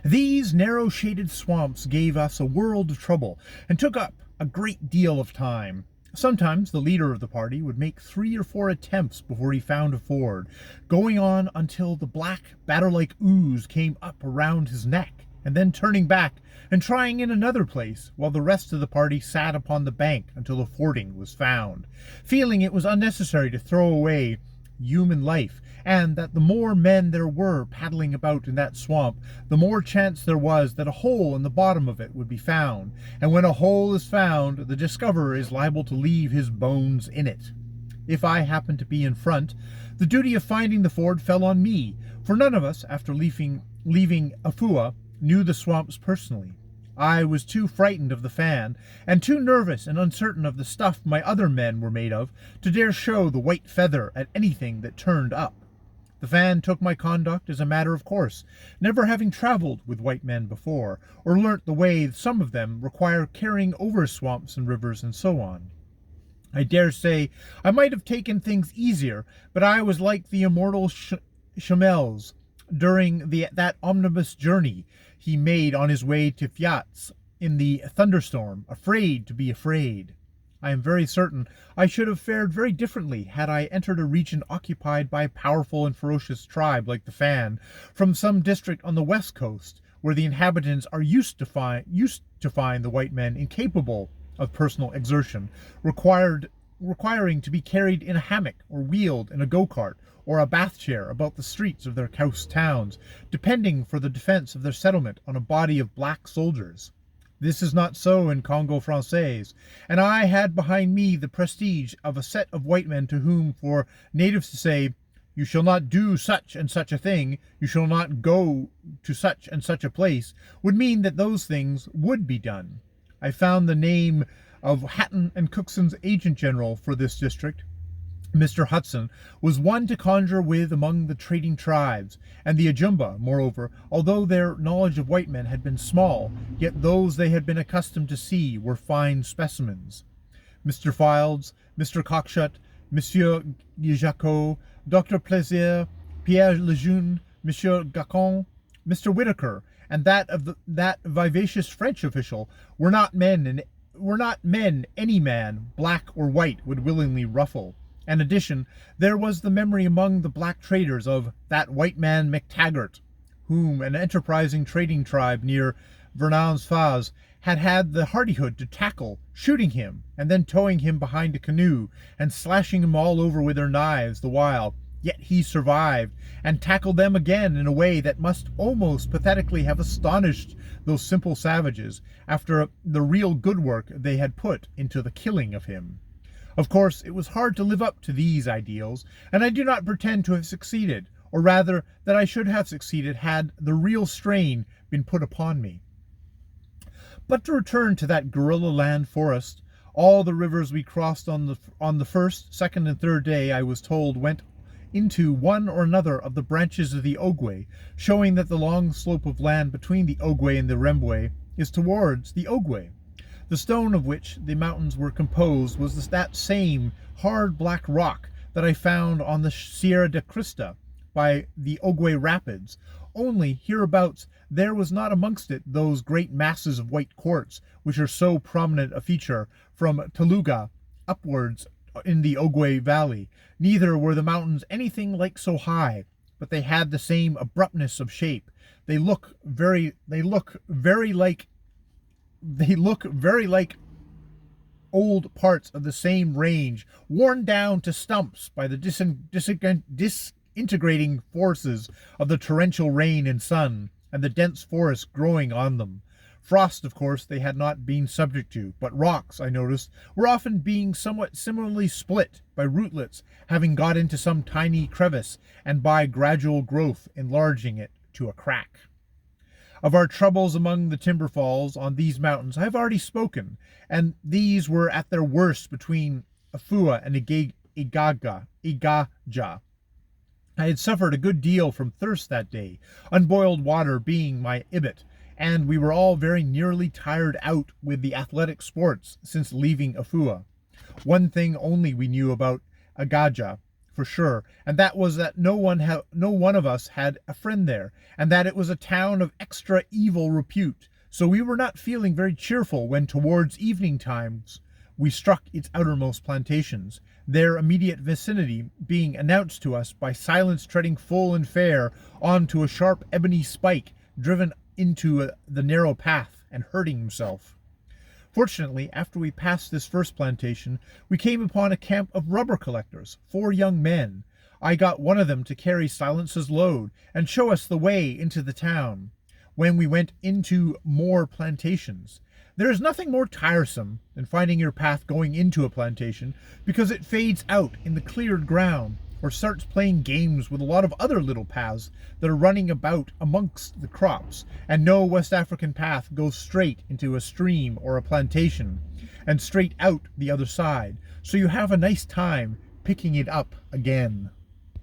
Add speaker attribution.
Speaker 1: These narrow-shaded swamps gave us a world of trouble and took up a great deal of time. Sometimes the leader of the party would make 3 or 4 attempts before he found a ford, going on until the black, batter-like ooze came up around his neck, and then turning back and trying in another place, while the rest of the party sat upon the bank until a fording was found, feeling it was unnecessary to throw away human life, and that the more men there were paddling about in that swamp, the more chance there was that a hole in the bottom of it would be found, and when a hole is found, the discoverer is liable to leave his bones in it. If I happened to be in front, the duty of finding the ford fell on me, for none of us, after leaving Afua, knew the swamps personally. I was too frightened of the fan, and too nervous and uncertain of the stuff my other men were made of, to dare show the white feather at anything that turned up. The fan took my conduct as a matter of course, never having travelled with white men before, or learnt the way some of them require carrying over swamps and rivers and so on. I dare say I might have taken things easier, but I was like the immortal Trvls during that omnibus journey he made on his way to Fjats in the thunderstorm, afraid to be afraid. I am very certain I should have fared very differently had I entered a region occupied by a powerful and ferocious tribe like the Fan, from some district on the west coast, where the inhabitants are used to find the white men incapable of personal exertion, requiring to be carried in a hammock or wheeled in a go-kart or a bath chair about the streets of their coast towns, depending for the defense of their settlement on a body of black soldiers. This is not so in Congo Francais, and I had behind me the prestige of a set of white men to whom, for natives to say, "You shall not do such and such a thing, you shall not go to such and such a place," would mean that those things would be done. I found the name of Hatton and Cookson's agent general for this district, Mr. Hudson, was one to conjure with among the trading tribes, and the Ajumba, moreover, although their knowledge of white men had been small, yet those they had been accustomed to see were fine specimens. Mr. Fildes, Mr. Cockshut, Monsieur Jacot, Dr. Plaisir, Pierre Lejeune, Monsieur Gacon, Mr. Whitaker, and that vivacious French official were not men any man, black or white, would willingly ruffle. In addition, there was the memory among the black traders of that white man MacTaggart, whom an enterprising trading tribe near Vernon's Faz had the hardihood to tackle, shooting him, and then towing him behind a canoe, and slashing him all over with their knives the while. Yet he survived, and tackled them again in a way that must almost pathetically have astonished those simple savages, after the real good work they had put into the killing of him. Of course, it was hard to live up to these ideals, and I do not pretend to have succeeded, or rather that I should have succeeded had the real strain been put upon me. But to return to that guerrilla-land forest, all the rivers we crossed on the first, second, and third day, I was told, went into one or another of the branches of the Ogwe, showing that the long slope of land between the Ogwe and the Rembwe is towards the Ogwe. The stone of which the mountains were composed was that same hard black rock that I found on the Sierra de Crista by the Ogwe Rapids, only hereabouts there was not amongst it those great masses of white quartz which are so prominent a feature from Taluga upwards in the Ogwe Valley. Neither were the mountains anything like so high, but they had the same abruptness of shape. They look very like old parts of the same range, worn down to stumps by the disintegrating forces of the torrential rain and sun, and the dense forest growing on them. Frost, of course, they had not been subject to, but rocks, I noticed, were often being somewhat similarly split by rootlets having got into some tiny crevice, and by gradual growth enlarging it to a crack. Of our troubles among the timber falls on these mountains I have already spoken, and these were at their worst between Afua and Igaja. I had suffered a good deal from thirst that day, unboiled water being my ibit, and we were all very nearly tired out with the athletic sports since leaving Afua. One thing only we knew about Agaja, for sure, and that was that no one of us had a friend there, and that it was a town of extra evil repute. So we were not feeling very cheerful when towards evening times we struck its outermost plantations, their immediate vicinity being announced to us by Silence treading full and fair onto a sharp ebony spike driven into the narrow path and hurting himself. Fortunately, after we passed this first plantation, we came upon a camp of rubber collectors, 4 young men. I got one of them to carry Silence's load and show us the way into the town. When we went into more plantations, there is nothing more tiresome than finding your path going into a plantation, because it fades out in the cleared ground or starts playing games with a lot of other little paths that are running about amongst the crops, and no West African path goes straight into a stream or a plantation and straight out the other side, so you have a nice time picking it up again.